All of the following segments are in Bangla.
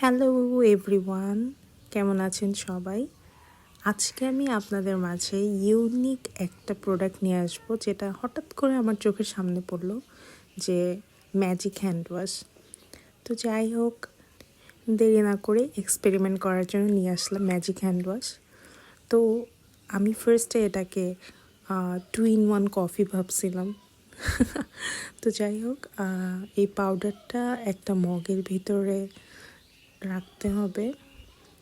হ্যালো এভরিওয়ান, কেমন আছেন সবাই? আজকে আমি আপনাদের মাঝে ইউনিক একটা প্রোডাক্ট নিয়ে আসবো, যেটা হঠাৎ করে আমার চোখের সামনে পড়লো, যে ম্যাজিক হ্যান্ড ওয়াশ। তো যাই হোক, দেরি না করে এক্সপেরিমেন্ট করার জন্য নিয়ে আসলাম ম্যাজিক হ্যান্ড ওয়াশ। তো আমি ফার্স্টে এটাকে 2 in 1 কফি ভাবছিলাম। তো যাই হোক, এই পাউডারটা একটা মগের ভিতরে রাখতে হবে।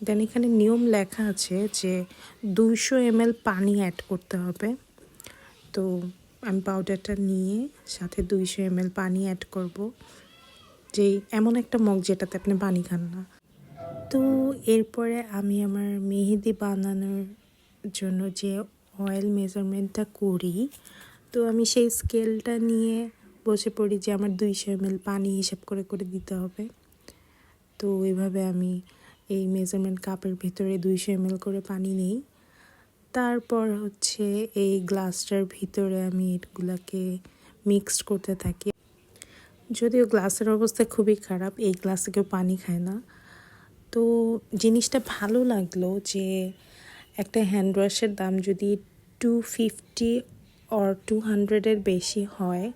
দেন এখানে নিয়ম লেখা আছে যে 200 ml পানি অ্যাড করতে হবে। তো আমি পাউডারটা নিয়ে সাথে 200 ml পানি অ্যাড করব, যে এমন একটা মগ যেটাতে আপনি পানি খান না। তো এরপরে আমি আমার মেহেদি বানানোর জন্য যে অয়েল মেজারমেন্টটা করি, তো আমি সেই স্কেলটা নিয়ে বসে পড়ি যে আমার 200 ml পানি হিসাব করে করে দিতে হবে। তো এইভাবে আমি এই মেজারমেন্ট কাপের ভিতরে 200 ml করে পানি নেই। তারপর হচ্ছে এই গ্লাসটার ভিতরে আমি এগুলাকে মিক্সড করতে থাকি। যদিও গ্লাসের অবস্থা খুবই খারাপ, এই গ্লাসে কেউ পানি খায় না। তো জিনিসটা ভালো লাগলো যে একটা হ্যান্ড ওয়াশের দাম যদি 250 or 200-এর বেশি হয়,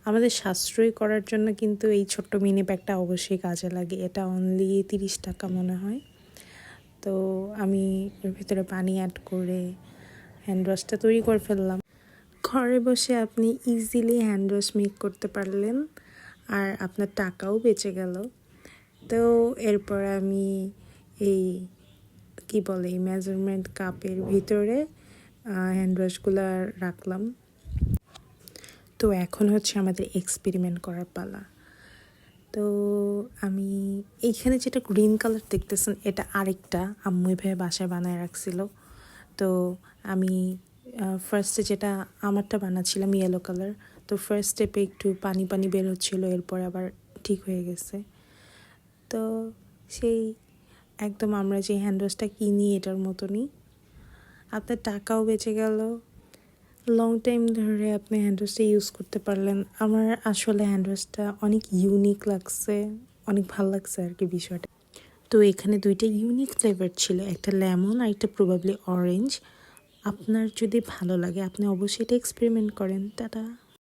আমাদের সাশ্রয় করার জন্য কিন্তু এই ছোট্ট মিনি ব্যাগটা অবশ্যই কাজে লাগে। এটা অনলি 30 টাকা মনে হয়। তো আমি এর ভিতরে পানি অ্যাড করে হ্যান্ড ওয়াশটা তৈরি করে ফেললাম। ঘরে বসে আপনি ইজিলি হ্যান্ড ওয়াশ মেক করতে পারলেন, আর আপনার টাকাও বেঁচে গেল। তো এরপর আমি এই এই মেজারমেন্ট কাপের ভিতরে হ্যান্ড ওয়াশগুলো রাখলাম। তো এখন হচ্ছে আমাদের এক্সপেরিমেন্ট করার পালা। তো আমি এইখানে যেটা গ্রিন কালার দেখতেছেন, এটা আরেকটা আম্মু ভাই বাসায় বানায় রাখছিল। তো আমি ফার্স্টে যেটা আমারটা বানাচ্ছিলাম ইয়েলো কালার। তো ফার্স্ট স্টেপে একটু পানি পানি বের হচ্ছিলো, এরপর আবার ঠিক হয়ে গেছে। তো সেই একদম আমরা যে হ্যান্ড ওয়াশটা কিনি এটার মতনই, আপনার টাকাও বেঁচে গেল, লং টাইম ধরে আপনি হ্যান্ড ওয়াশটা ইউজ করতে পারলেন। আমার আসলে হ্যান্ড ওয়াশটা অনেক ইউনিক লাগছে, অনেক ভালো লাগছে আর কি বিষয়টা। তো এখানে দুইটা ইউনিক ফ্লেভার ছিল, একটা লেমন আর একটা প্রবাবলি অরেঞ্জ। আপনার যদি ভালো লাগে আপনি অবশ্যই এটা এক্সপেরিমেন্ট করেন। টাটা।